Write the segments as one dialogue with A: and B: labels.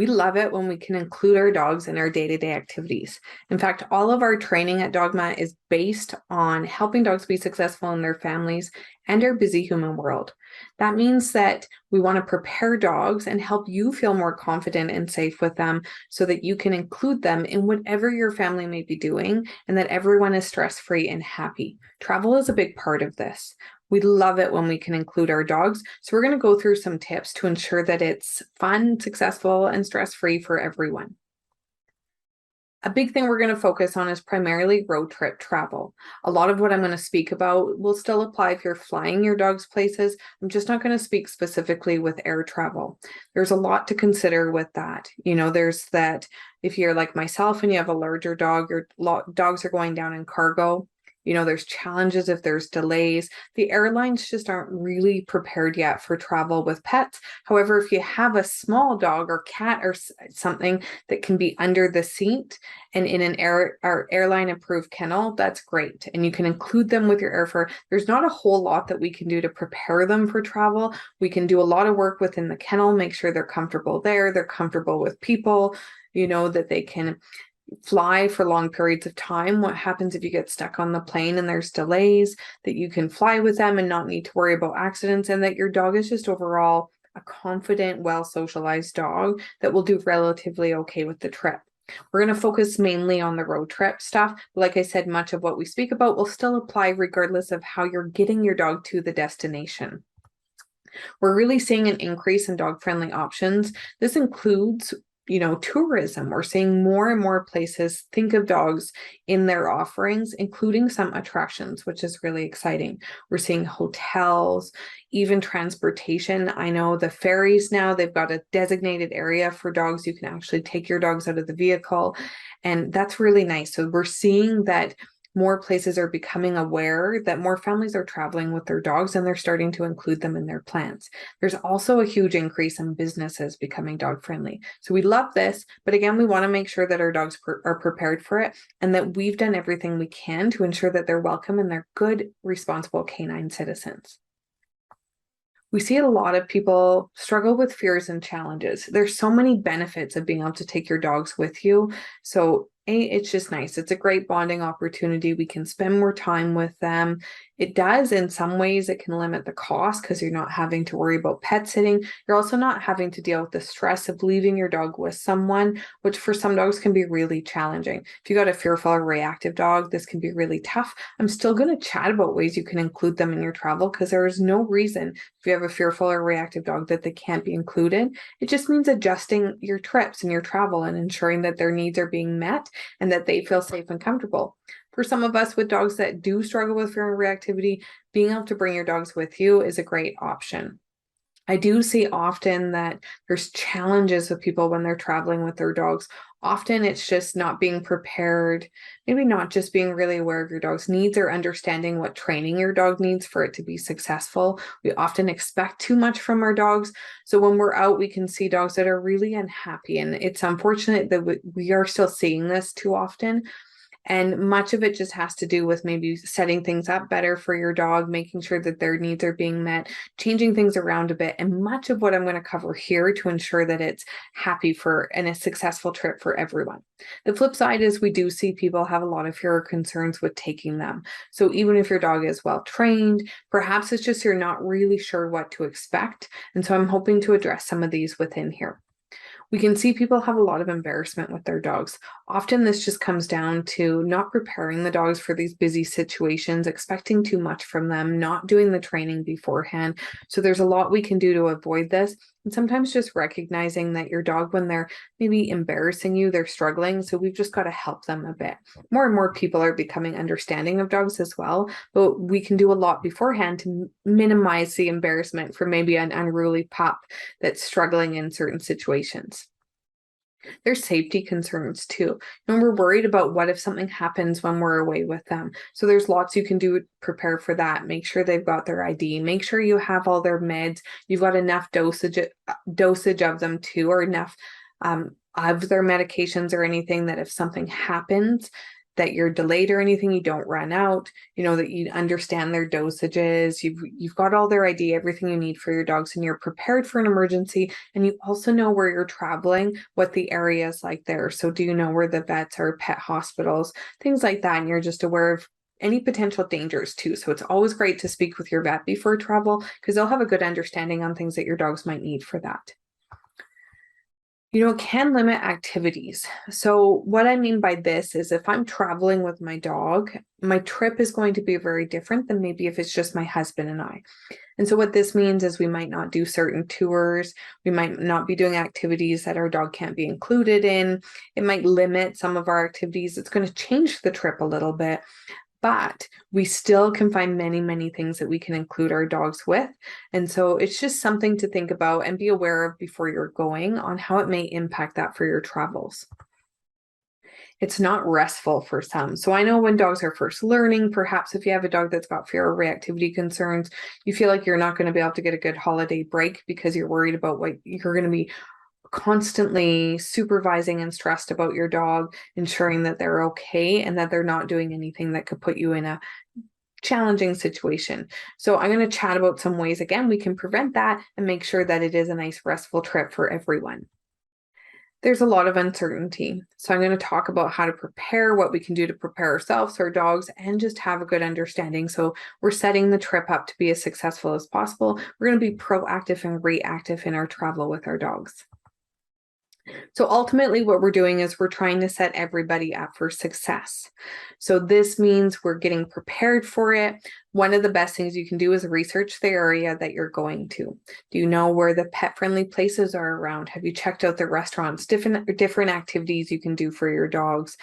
A: We love it when we can include our dogs in our day-to-day activities. In fact, all of our training at Dogma is based on helping dogs be successful in their families and our busy human world. That means that we want to prepare dogs and help you feel more confident and safe with them so that you can include them in whatever your family may be doing and that everyone is stress-free and happy. Travel is a big part of this. We love it when we can include our dogs. So we're going to go through some tips to ensure that it's fun, successful, and stress-free for everyone. A big thing we're going to focus on is primarily road trip travel. A lot of what I'm going to speak about will still apply if you're flying your dogs places. I'm just not going to speak specifically with air travel. There's a lot to consider with that. There's that if you're like myself and you have a larger dog, your dogs are going down in cargo. There's challenges if there's delays. The airlines just aren't really prepared yet for travel with pets. However, if you have a small dog or cat or something that can be under the seat and in an airline approved kennel, that's great. And you can include them with your airfare. There's not a whole lot that we can do to prepare them for travel. We can do a lot of work within the kennel, make sure they're comfortable there, they're comfortable with people, that they can fly for long periods of time. What happens if you get stuck on the plane and there's delays, that you can fly with them and not need to worry about accidents, and that your dog is just overall a confident, well-socialized dog that will do relatively okay with the trip. We're going to focus mainly on the road trip stuff. Like I said, much of what we speak about will still apply regardless of how you're getting your dog to the destination. We're really seeing an increase in dog-friendly options. This includes tourism. We're seeing more and more places think of dogs in their offerings, including some attractions, which is really exciting. We're seeing hotels, even transportation. I know the ferries now, they've got a designated area for dogs. You can actually take your dogs out of the vehicle, and that's really nice. So we're seeing that more places are becoming aware that more families are traveling with their dogs and they're starting to include them in their plans. There's also a huge increase in businesses becoming dog friendly. So we love this, but again, we want to make sure that our dogs are prepared for it and that we've done everything we can to ensure that they're welcome and they're good, responsible canine citizens. We see a lot of people struggle with fears and challenges. There's so many benefits of being able to take your dogs with you. So it's just nice. It's a great bonding opportunity. We can spend more time with them. It does, in some ways, it can limit the cost because you're not having to worry about pet sitting. You're also not having to deal with the stress of leaving your dog with someone, which for some dogs can be really challenging. If you got a fearful or reactive dog, this can be really tough. I'm still going to chat about ways you can include them in your travel because there is no reason if you have a fearful or reactive dog that they can't be included. It just means adjusting your trips and your travel and ensuring that their needs are being met and that they feel safe and comfortable. For some of us with dogs that do struggle with fear and reactivity, being able to bring your dogs with you is a great option. I do see often that there's challenges with people when they're traveling with their dogs. Often it's just not being prepared, maybe not just being really aware of your dog's needs or understanding what training your dog needs for it to be successful. We often expect too much from our dogs. So when we're out, we can see dogs that are really unhappy. And it's unfortunate that we are still seeing this too often. And much of it just has to do with maybe setting things up better for your dog, making sure that their needs are being met, changing things around a bit. And much of what I'm going to cover here to ensure that it's happy and a successful trip for everyone. The flip side is we do see people have a lot of fear or concerns with taking them. So even if your dog is well trained, perhaps it's just you're not really sure what to expect. And so I'm hoping to address some of these within here. We can see people have a lot of embarrassment with their dogs. Often this just comes down to not preparing the dogs for these busy situations, expecting too much from them, not doing the training beforehand. So there's a lot we can do to avoid this. And sometimes just recognizing that your dog, when they're maybe embarrassing you, they're struggling. So we've just got to help them a bit. More and more people are becoming understanding of dogs as well, but we can do a lot beforehand to minimize the embarrassment for maybe an unruly pup that's struggling in certain situations. There's safety concerns too. And we're worried about what if something happens when we're away with them. So there's lots you can do to prepare for that. Make sure they've got their ID. Make sure you have all their meds. You've got enough dosage of them too, or enough of their medications or anything that if something happens, that you're delayed or anything, you don't run out, that you understand their dosages, you've got all their ID, everything you need for your dogs, and you're prepared for an emergency. And you also know where you're traveling, what the area is like there. So do you know where the vets are, pet hospitals, things like that, and you're just aware of any potential dangers too. So it's always great to speak with your vet before travel, because they'll have a good understanding on things that your dogs might need for that. It can limit activities. So what I mean by this is, if I'm traveling with my dog, my trip is going to be very different than maybe if it's just my husband and I. And so what this means is we might not do certain tours. We might not be doing activities that our dog can't be included in. It might limit some of our activities. It's going to change the trip a little bit. But we still can find many, many things that we can include our dogs with. And so it's just something to think about and be aware of before you're going, on how it may impact that for your travels. It's not restful for some. So I know when dogs are first learning, perhaps if you have a dog that's got fear or reactivity concerns, you feel like you're not going to be able to get a good holiday break because you're worried about what you're going to be constantly supervising and stressed about your dog, ensuring that they're okay and that they're not doing anything that could put you in a challenging situation. So I'm going to chat about some ways, again, we can prevent that and make sure that it is a nice, restful trip for everyone. There's a lot of uncertainty. So I'm going to talk about how to prepare, what we can do to prepare ourselves, our dogs, and just have a good understanding. So we're setting the trip up to be as successful as possible. We're going to be proactive and reactive in our travel with our dogs. So ultimately what we're doing is we're trying to set everybody up for success. So this means we're getting prepared for it. One of the best things you can do is research the area that you're going to. Do you know where the pet-friendly places are around? Have you checked out the restaurants, different activities you can do for your dogs?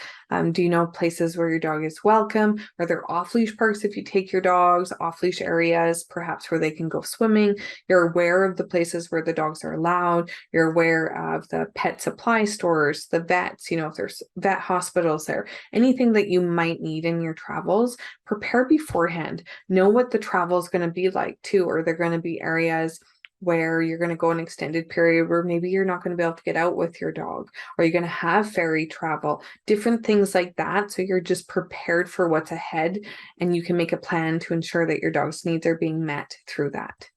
A: Do you know places where your dog is welcome? Are there off-leash parks if you take your dogs, off-leash areas, perhaps where they can go swimming? You're aware of the places where the dogs are allowed. You're aware of the pet supply stores, the vets, if there's vet hospitals there, anything that you might need in your travels. Prepare beforehand. Know what the travel is going to be like too. Or they're going to be areas where you're going to go an extended period where maybe you're not going to be able to get out with your dog, or you're going to have ferry travel, different things like that. So you're just prepared for what's ahead, and you can make a plan to ensure that your dog's needs are being met through that.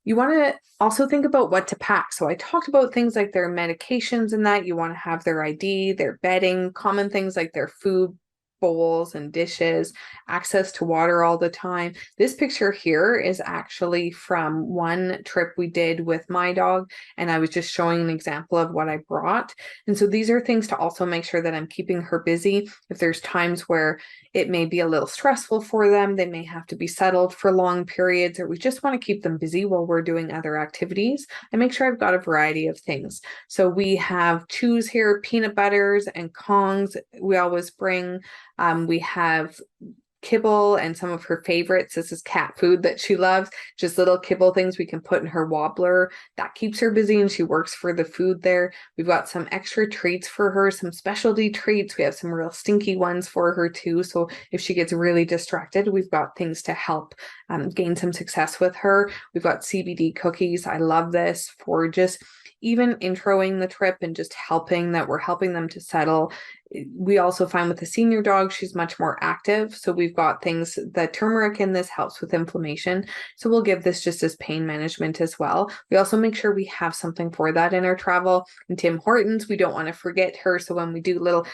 A: You want to also think about what to pack. So I talked about things like their medications and that. You want to have their ID, their bedding, common things like their food bowls and dishes, access to water all the time. This picture here is actually from one trip we did with my dog, and I was just showing an example of what I brought. And so these are things to also make sure that I'm keeping her busy. If there's times where it may be a little stressful for them, they may have to be settled for long periods, or we just want to keep them busy while we're doing other activities, I make sure I've got a variety of things. So we have chews here, peanut butters and Kongs we always bring. We have kibble and some of her favorites. This is cat food that she loves, just little kibble things we can put in her wobbler. That keeps her busy and she works for the food there. We've got some extra treats for her, some specialty treats. We have some real stinky ones for her too. So if she gets really distracted, we've got things to help gain some success with her. We've got CBD cookies. I love this for just even introing the trip and just helping that we're helping them to settle. We also find with the senior dog, she's much more active. So we've got things, the turmeric in this helps with inflammation. So we'll give this just as pain management as well. We also make sure we have something for that in our travel. And Tim Hortons, we don't want to forget her. So when we do little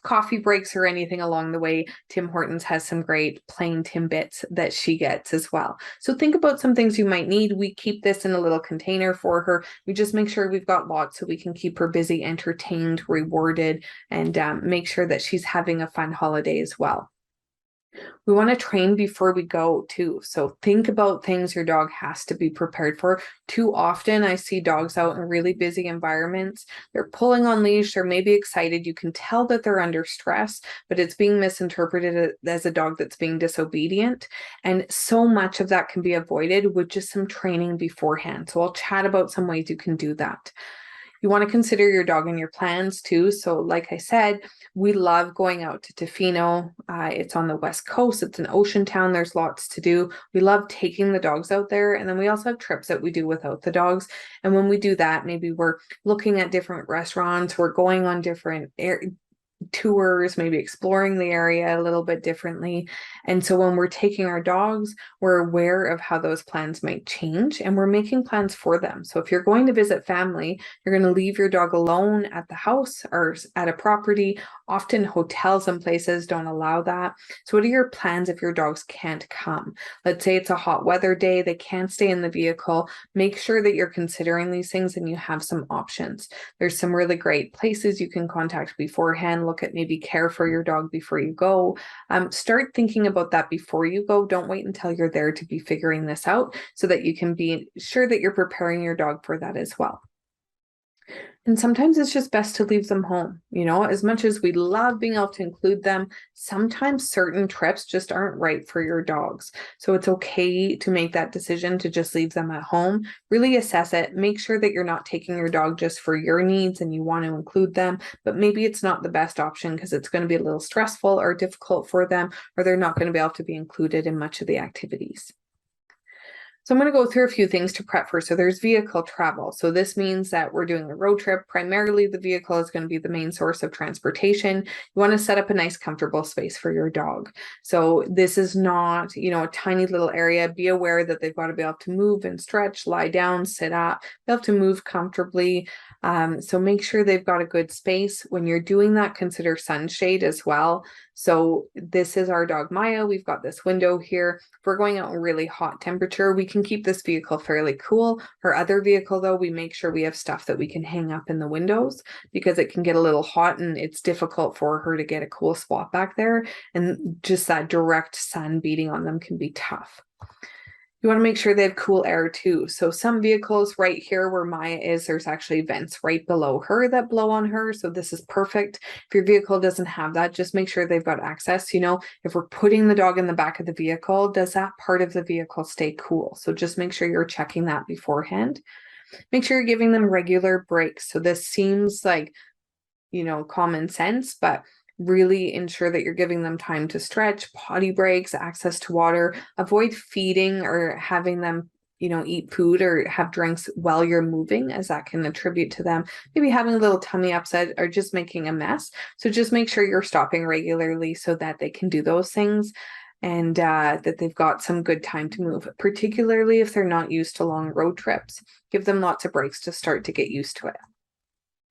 A: coffee breaks or anything along the way, Tim Hortons has some great plain Timbits that she gets as well. So think about some things you might need. We keep this in a little container for her. We just make sure we've got lots so we can keep her busy, entertained, rewarded, and make sure that she's having a fun holiday as well. We want to train before we go too. So think about things your dog has to be prepared for. Too often I see dogs out in really busy environments. They're pulling on leash, they're maybe excited. You can tell that they're under stress, but it's being misinterpreted as a dog that's being disobedient. And so much of that can be avoided with just some training beforehand. So I'll chat about some ways you can do that. You want to consider your dog in your plans too. So like I said, we love going out to Tofino. It's on the West Coast. It's an ocean town. There's lots to do. We love taking the dogs out there. And then we also have trips that we do without the dogs. And when we do that, maybe we're looking at different restaurants. We're going on different tours, maybe exploring the area a little bit differently. And so when we're taking our dogs, we're aware of how those plans might change and we're making plans for them. So if you're going to visit family, you're going to leave your dog alone at the house or at a property. Often hotels and places don't allow that. So what are your plans if your dogs can't come? Let's say it's a hot weather day, they can't stay in the vehicle. Make sure that you're considering these things and you have some options. There's some really great places you can contact beforehand. Look at maybe care for your dog before you go. Start thinking about that before you go. Don't wait until you're there to be figuring this out so that you can be sure that you're preparing your dog for that as well. And sometimes it's just best to leave them home. As much as we love being able to include them, sometimes certain trips just aren't right for your dogs. So it's okay to make that decision to just leave them at home. Really assess it. Make sure that you're not taking your dog just for your needs and you want to include them, but maybe it's not the best option because it's going to be a little stressful or difficult for them, or they're not going to be able to be included in much of the activities. So I'm going to go through a few things to prep for. So there's vehicle travel. So this means that we're doing a road trip. Primarily, the vehicle is going to be the main source of transportation. You want to set up a nice, comfortable space for your dog. So this is not, a tiny little area. Be aware that they've got to be able to move and stretch, lie down, sit up, be able to move comfortably. So make sure they've got a good space. When you're doing that, consider sunshade as well. So this is our dog Maya. We've got this window here. If we're going out in really hot temperature, we can keep this vehicle fairly cool. Our other vehicle, though, we make sure we have stuff that we can hang up in the windows because it can get a little hot and it's difficult for her to get a cool spot back there. And just that direct sun beating on them can be tough. You want to make sure they have cool air too. So some vehicles right here where Maya is, there's actually vents right below her that blow on her. So this is perfect. If your vehicle doesn't have that, just make sure they've got access. If we're putting the dog in the back of the vehicle, does that part of the vehicle stay cool? So just make sure you're checking that beforehand. Make sure you're giving them regular breaks. So this seems like, common sense, but really ensure that you're giving them time to stretch, potty breaks, access to water. Avoid feeding or having them, eat food or have drinks while you're moving, as that can attribute to them maybe having a little tummy upset or just making a mess. So just make sure you're stopping regularly so that they can do those things and that they've got some good time to move, particularly if they're not used to long road trips. Give them lots of breaks to start to get used to it.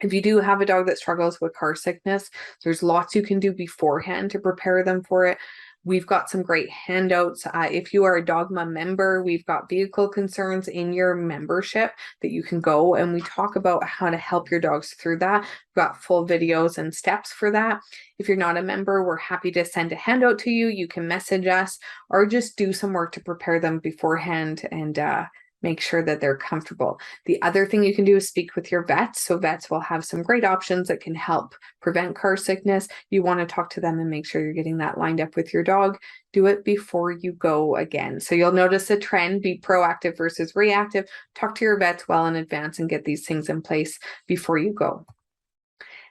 A: If you do have a dog that struggles with car sickness, there's lots you can do beforehand to prepare them for it. We've got some great handouts. If you are a Dogma member, we've got vehicle concerns in your membership that you can go and we talk about how to help your dogs through that. We've got full videos and steps for that. If you're not a member, we're happy to send a handout to you. You can message us or just do some work to prepare them beforehand and make sure that they're comfortable. The other thing you can do is speak with your vets. So vets will have some great options that can help prevent car sickness. You want to talk to them and make sure you're getting that lined up with your dog. Do it before you go again. So you'll notice a trend, be proactive versus reactive. Talk to your vets well in advance and get these things in place before you go.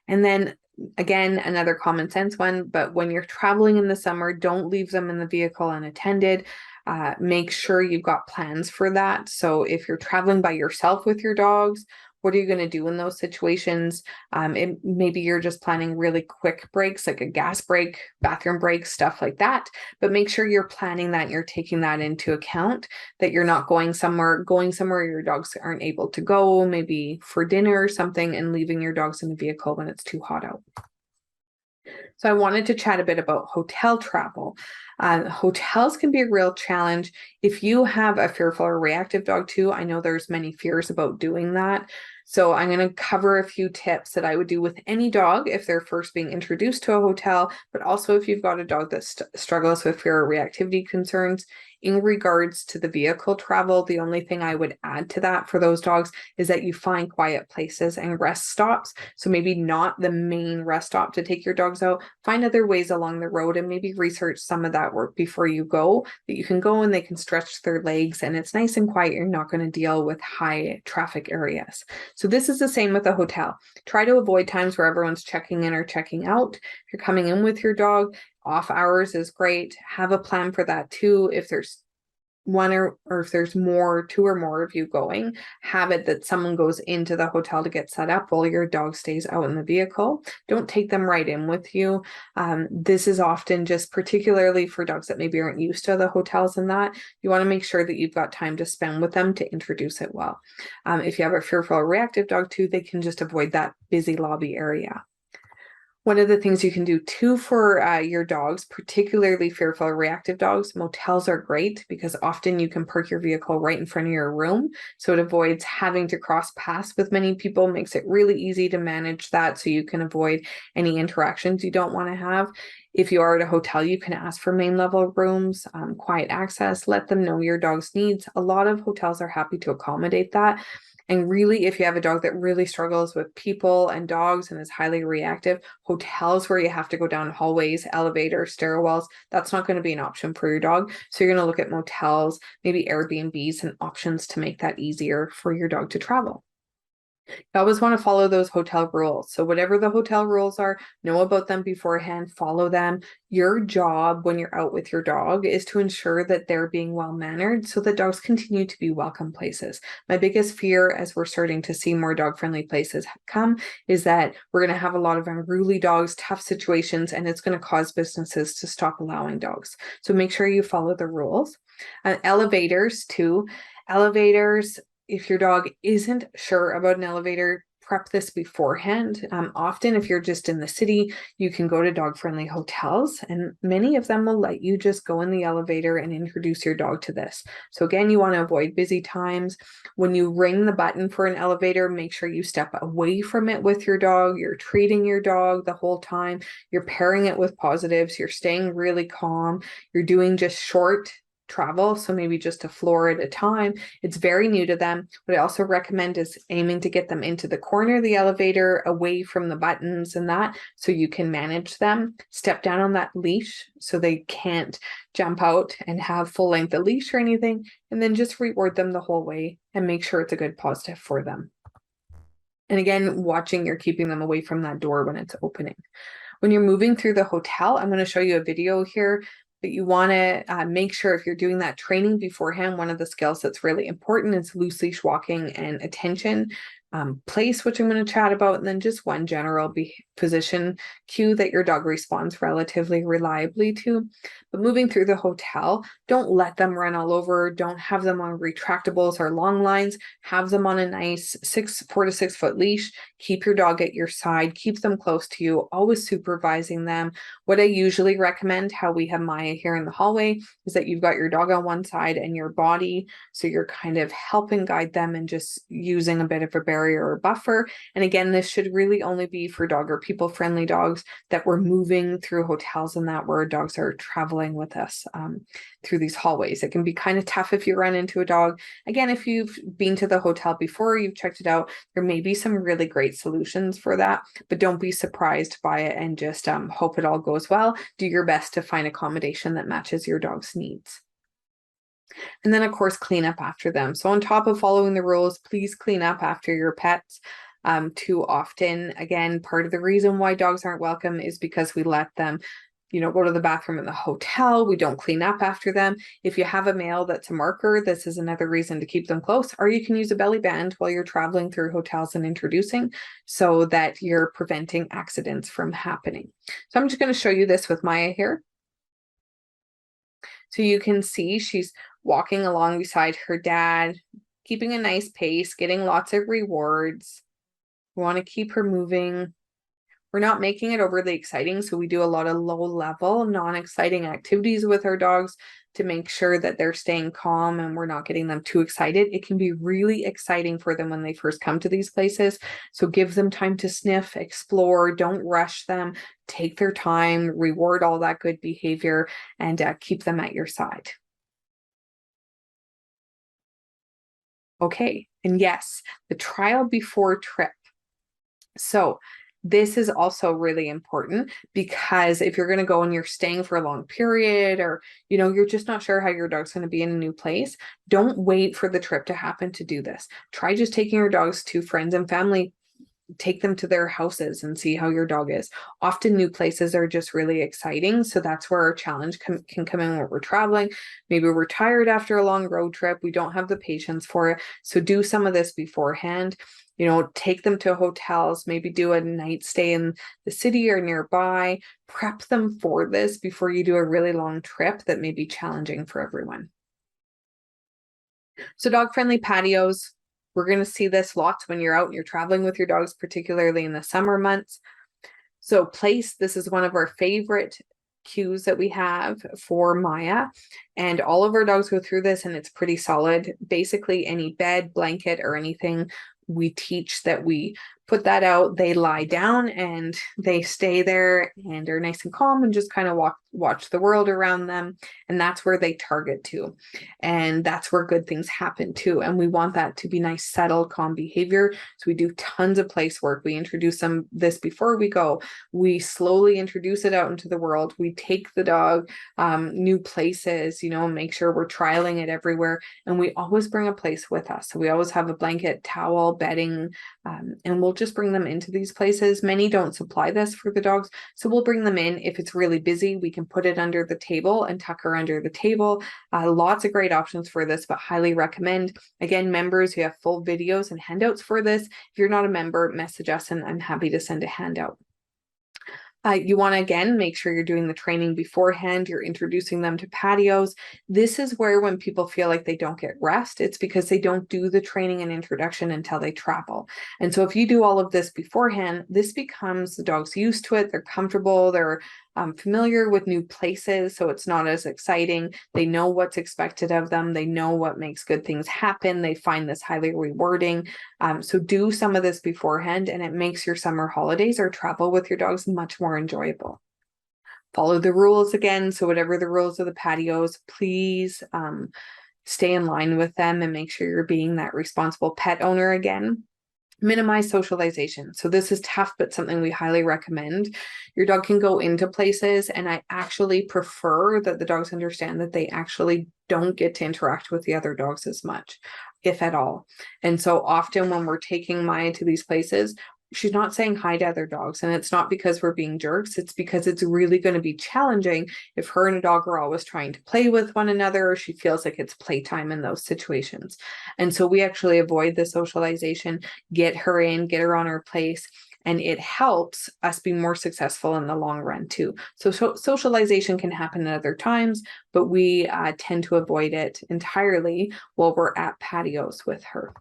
A: And then again, another common sense one, but when you're traveling in the summer, don't leave them in the vehicle unattended. Make sure you've got plans for that. So if you're traveling by yourself with your dogs, what are you going to do in those situations? Maybe you're just planning really quick breaks, like a gas break, bathroom break, stuff like that. But make sure you're planning that and you're taking that into account, that you're not going somewhere your dogs aren't able to go, maybe for dinner or something, and leaving your dogs in the vehicle when it's too hot out. So I wanted to chat a bit about hotel travel. Hotels can be a real challenge. If you have a fearful or reactive dog too, I know there's many fears about doing that. So I'm going to cover a few tips that I would do with any dog if they're first being introduced to a hotel, but also if you've got a dog that struggles with fear or reactivity concerns. In regards to the vehicle travel, the only thing I would add to that for those dogs is that you find quiet places and rest stops. So maybe not the main rest stop to take your dogs out. Find other ways along the road and maybe research some of that work before you go, that you can go and they can stretch their legs and it's nice and quiet. You're not going to deal with high traffic areas. So this is the same with a hotel. Try to avoid times where everyone's checking in or checking out. If you're coming in with your dog, off hours is great. Have a plan for that too. If there's or if there's two or more of you going, have it that someone goes into the hotel to get set up while your dog stays out in the vehicle. Don't take them right in with you. This is often just particularly for dogs that maybe aren't used to the hotels and that. You want to make sure that you've got time to spend with them to introduce it well. If you have a fearful or reactive dog too, they can just avoid that busy lobby area. One of the things you can do too for your dogs, particularly fearful or reactive dogs, motels are great because often you can park your vehicle right in front of your room. So it avoids having to cross paths with many people, makes it really easy to manage that so you can avoid any interactions you don't want to have. If you are at a hotel, you can ask for main level rooms, quiet access, let them know your dog's needs. A lot of hotels are happy to accommodate that. And really, if you have a dog that really struggles with people and dogs and is highly reactive, hotels where you have to go down hallways, elevators, stairwells, that's not going to be an option for your dog. So you're going to look at motels, maybe Airbnbs and options to make that easier for your dog to travel. You always want to follow those hotel rules. So whatever the hotel rules are, know about them beforehand, follow them. Your job when you're out with your dog is to ensure that they're being well mannered so that dogs continue to be welcome places. My biggest fear as we're starting to see more dog friendly places come is that we're going to have a lot of unruly dogs, tough situations, and it's going to cause businesses to stop allowing dogs. So make sure you follow the rules. Elevators too. Elevators, if your dog isn't sure about an elevator, prep this beforehand. Often, if you're just in the city, you can go to dog-friendly hotels, and many of them will let you just go in the elevator and introduce your dog to this. So again, you want to avoid busy times. When you ring the button for an elevator, make sure you step away from it with your dog. You're treating your dog the whole time. You're pairing it with positives. You're staying really calm. You're doing just short travel, so maybe just a floor at a time. It's very new to them. What I also recommend is aiming to get them into the corner of the elevator, away from the buttons and that, so you can manage them. Step down on that leash so they can't jump out and have full length of leash or anything, and then just reward them the whole way and make sure it's a good positive for them. And again, watching you're keeping them away from that door when it's opening. When you're moving through the hotel, I'm going to show you a video here. But you want to make sure if you're doing that training beforehand, one of the skills that's really important is loose leash walking and attention. Place, which I'm going to chat about, and then just one general position cue that your dog responds relatively reliably to. But moving through the hotel, don't let them run all over. Don't have them on retractables or long lines. Have them on a nice 4 to 6 foot leash. Keep your dog at your side. Keep them close to you, always supervising them. What I usually recommend, how we have Maya here in the hallway, is that you've got your dog on one side and your body. So you're kind of helping guide them and just using a bit of a barrier or buffer. And again, this should really only be for dog or people friendly dogs that we're moving through hotels and that where dogs are traveling with us through these hallways. It can be kind of tough if you run into a dog. Again, if you've been to the hotel before, you've checked it out, there may be some really great solutions for that, but don't be surprised by it and just hope it all goes well. Do your best to find accommodation that matches your dog's needs. And then, of course, clean up after them. So on top of following the rules, please clean up after your pets. Too often, again, part of the reason why dogs aren't welcome is because we let them, go to the bathroom in the hotel. We don't clean up after them. If you have a male that's a marker, this is another reason to keep them close. Or you can use a belly band while you're traveling through hotels and introducing so that you're preventing accidents from happening. So I'm just going to show you this with Maya here. So you can see she's walking along beside her dad, keeping a nice pace, getting lots of rewards. We want to keep her moving. We're not making it overly exciting, so we do a lot of low-level, non-exciting activities with our dogs to make sure that they're staying calm and we're not getting them too excited. It can be really exciting for them when they first come to these places, so give them time to sniff, explore, don't rush them, take their time, reward all that good behavior, and keep them at your side. Okay, and yes, the trial before trip. So this is also really important because if you're going to go and you're staying for a long period or, you're just not sure how your dog's going to be in a new place, don't wait for the trip to happen to do this. Try just taking your dogs to friends and family take them to their houses and see how your dog is. Often new places are just really exciting. So that's where our challenge can come in when we're traveling. Maybe we're tired after a long road trip. We don't have the patience for it. So do some of this beforehand. Take them to hotels, maybe do a night stay in the city or nearby. Prep them for this before you do a really long trip that may be challenging for everyone. So dog-friendly patios, we're going to see this lots when you're out and you're traveling with your dogs, particularly in the summer months. So place, this is one of our favorite cues that we have for Maya, and all of our dogs go through this, and it's pretty solid. Basically, any bed, blanket, or anything, we teach that we put that out, they lie down and they stay there and are nice and calm and just kind of watch the world around them. And that's where they target to. And that's where good things happen too. And we want that to be nice, settled, calm behavior. So we do tons of place work. We introduce them this before we go. We slowly introduce it out into the world. We take the dog new places, make sure we're trialing it everywhere. And we always bring a place with us. So we always have a blanket, towel, bedding, and we'll just bring them into these places. Many don't supply this for the dogs, so we'll bring them in. If it's really busy, we can put it under the table and tuck her under the table. Lots of great options for this, but highly recommend. Again, members, we have full videos and handouts for this. If you're not a member, message us and I'm happy to send a handout. You want to, again, make sure you're doing the training beforehand. You're introducing them to patios. This is where when people feel like they don't get rest, it's because they don't do the training and introduction until they travel. And so if you do all of this beforehand, this becomes the dog's used to it. They're comfortable. They're familiar with new places, so it's not as exciting. They know what's expected of them. They know what makes good things happen. They find this highly rewarding. So do some of this beforehand, and it makes your summer holidays or travel with your dogs much more enjoyable. Follow the rules again. So whatever the rules of the patios, please stay in line with them and make sure you're being that responsible pet owner again. Minimize socialization. So this is tough, but something we highly recommend. Your dog can go into places, and I actually prefer that the dogs understand that they actually don't get to interact with the other dogs as much, if at all. And so often when we're taking Maya to these places, she's not saying hi to other dogs, and it's not because we're being jerks. It's because it's really going to be challenging if her and a dog are always trying to play with one another, or she feels like it's playtime in those situations. And so we actually avoid the socialization, get her in, get her on her place, and it helps us be more successful in the long run too. So socialization can happen at other times, but we tend to avoid it entirely while we're at patios with her.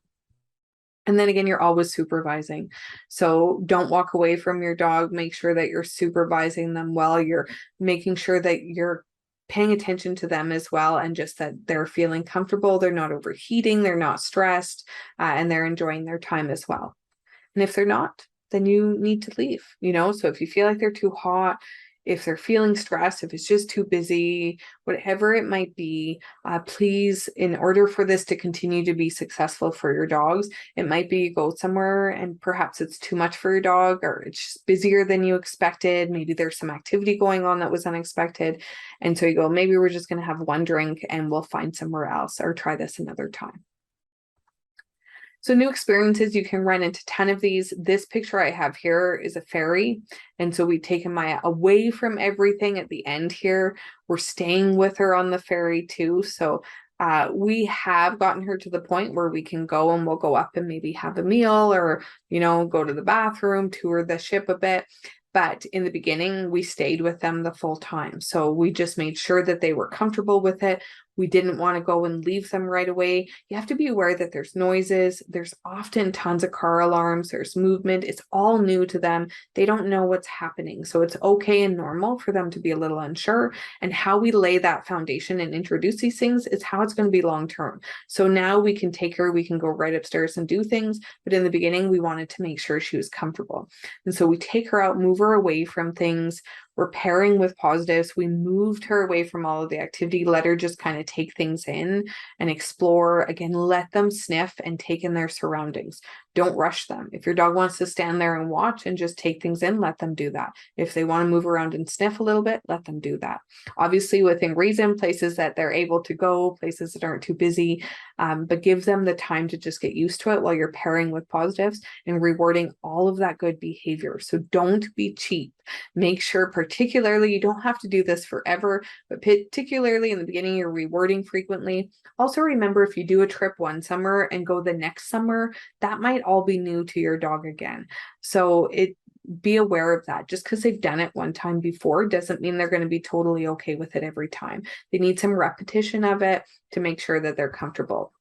A: And then again, you're always supervising. So don't walk away from your dog. Make sure that you're supervising them well. You're making sure that you're paying attention to them as well, and just that they're feeling comfortable. They're not overheating. They're not stressed, and they're enjoying their time as well. And if they're not, then you need to leave, So if you feel like they're too hot, if they're feeling stressed, if it's just too busy, whatever it might be, please, in order for this to continue to be successful for your dogs, it might be you go somewhere and perhaps it's too much for your dog, or it's just busier than you expected. Maybe there's some activity going on that was unexpected. And so you go, maybe we're just going to have one drink and we'll find somewhere else, or try this another time. So new experiences, you can run into 10 of these. This picture I have here is a ferry. And so we've taken Maya away from everything at the end here. We're staying with her on the ferry too. So we have gotten her to the point where we can go, and we'll go up and maybe have a meal, or, go to the bathroom, tour the ship a bit. But in the beginning, we stayed with them the full time. So we just made sure that they were comfortable with it. We didn't want to go and leave them right away. You have to be aware that there's noises. There's often tons of car alarms. There's movement. It's all new to them. They don't know what's happening. So it's okay and normal for them to be a little unsure. And how we lay that foundation and introduce these things is how it's going to be long term. So now we can take her, we can go right upstairs and do things. But in the beginning, we wanted to make sure she was comfortable. And so we take her out, move her away from things. We're pairing with positives. We moved her away from all of the activity, let her just kind of take things in and explore. Again, let them sniff and take in their surroundings. Don't rush them. If your dog wants to stand there and watch and just take things in, let them do that. If they want to move around and sniff a little bit, let them do that. Obviously, within reason, places that they're able to go, places that aren't too busy, but give them the time to just get used to it while you're pairing with positives and rewarding all of that good behavior. So don't be cheap. Make sure, particularly, you don't have to do this forever, but particularly in the beginning, you're rewarding frequently. Also, remember, if you do a trip one summer and go the next summer, that might all be new to your dog again. So be aware of that. Just because they've done it one time before doesn't mean they're going to be totally okay with it every time. They need some repetition of it to make sure that they're comfortable.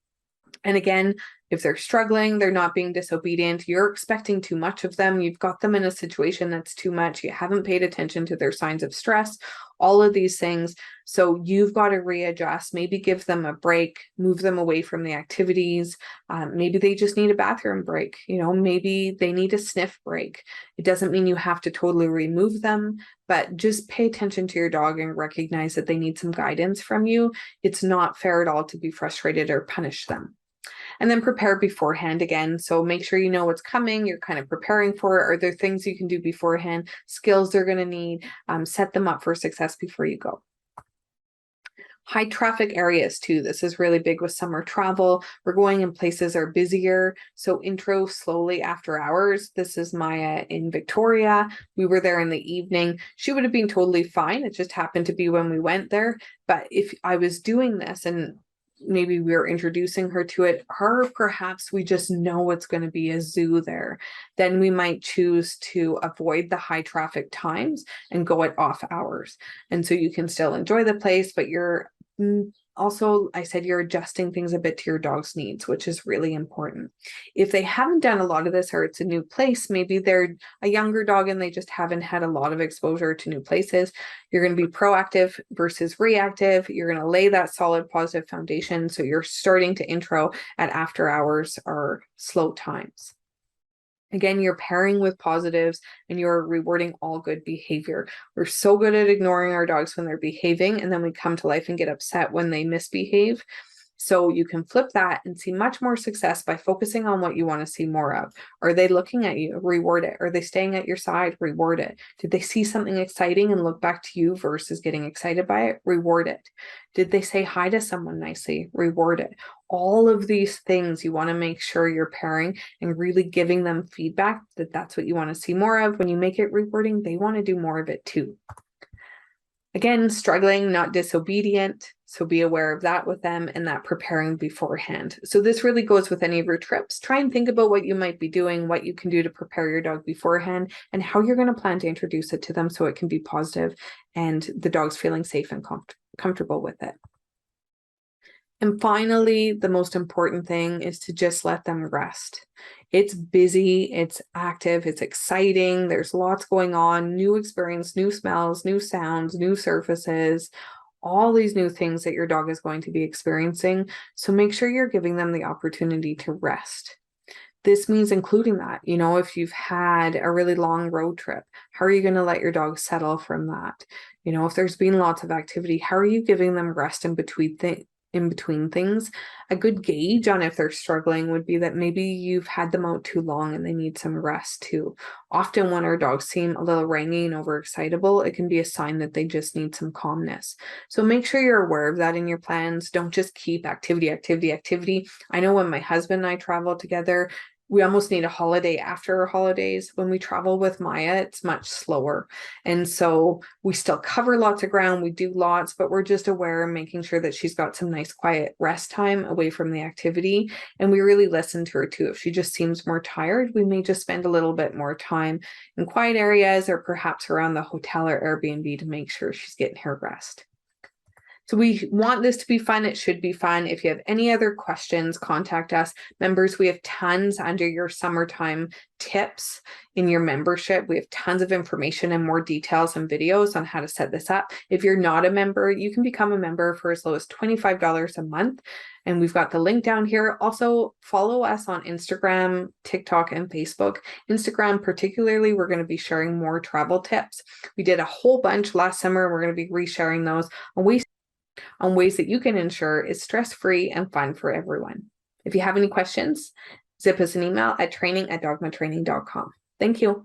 A: And again, if they're struggling, they're not being disobedient, you're expecting too much of them, you've got them in a situation that's too much, you haven't paid attention to their signs of stress, all of these things. So you've got to readjust, maybe give them a break, move them away from the activities. Maybe they just need a bathroom break. Maybe they need a sniff break. It doesn't mean you have to totally remove them, but just pay attention to your dog and recognize that they need some guidance from you. It's not fair at all to be frustrated or punish them. And then prepare beforehand again. So make sure you know what's coming, you're kind of preparing for it. Are there things you can do beforehand, skills they're going to need, set them up for success before you go. High traffic areas too. This is really big with summer travel. We're going in places are busier. So intro slowly after hours. This is Maya in Victoria. We were there in the evening. She would have been totally fine. It just happened to be when we went there. But if I was doing this and maybe we're introducing her to it, or perhaps we just know it's going to be a zoo there, then we might choose to avoid the high traffic times and go at off hours. And so you can still enjoy the place, but you're also, I said you're adjusting things a bit to your dog's needs, which is really important. If they haven't done a lot of this, or it's a new place, maybe they're a younger dog and they just haven't had a lot of exposure to new places, you're going to be proactive versus reactive. You're going to lay that solid positive foundation. So you're starting to intro at after hours or slow times. Again, you're pairing with positives and you're rewarding all good behavior. We're so good at ignoring our dogs when they're behaving, and then we come to life and get upset when they misbehave. So you can flip that and see much more success by focusing on what you want to see more of. Are they looking at you? Reward it. Are they staying at your side? Reward it. Did they see something exciting and look back to you versus getting excited by it? Reward it. Did they say hi to someone nicely? Reward it. All of these things you want to make sure you're pairing and really giving them feedback that that's what you want to see more of. When you make it rewarding, they want to do more of it too. Again, struggling, not disobedient. So be aware of that with them and that preparing beforehand. So this really goes with any of your trips. Try and think about what you might be doing, what you can do to prepare your dog beforehand, and how you're going to plan to introduce it to them so it can be positive and the dog's feeling safe and comfortable with it. And finally, the most important thing is to just let them rest. It's busy, it's active, it's exciting, there's lots going on, new experience, new smells, new sounds, new surfaces, all these new things that your dog is going to be experiencing. So make sure you're giving them the opportunity to rest. This means including that, if you've had a really long road trip, how are you going to let your dog settle from that? If there's been lots of activity, how are you giving them rest in between things? A good gauge on if they're struggling would be that maybe you've had them out too long and they need some rest too. Often when our dogs seem a little rangy and overexcitable, it can be a sign that they just need some calmness. So make sure you're aware of that in your plans. Don't just keep activity, activity, activity. I know when my husband and I travel together, we almost need a holiday after our holidays. When we travel with Maya, it's much slower. And so we still cover lots of ground, we do lots, but we're just aware, making sure that she's got some nice quiet rest time away from the activity. And we really listen to her too. If she just seems more tired, we may just spend a little bit more time in quiet areas or perhaps around the hotel or Airbnb to make sure she's getting her rest. So we want this to be fun. It should be fun. If you have any other questions, contact us. Members, we have tons under your summertime tips in your membership. We have tons of information and more details and videos on how to set this up. If you're not a member, you can become a member for as low as $25 a month. And we've got the link down here. Also, follow us on Instagram, TikTok, and Facebook. Instagram particularly, we're going to be sharing more travel tips. We did a whole bunch last summer. We're going to be resharing those on ways that you can ensure it's stress-free and fun for everyone. If you have any questions, zip us an email at training@dogmatraining.com. Thank you.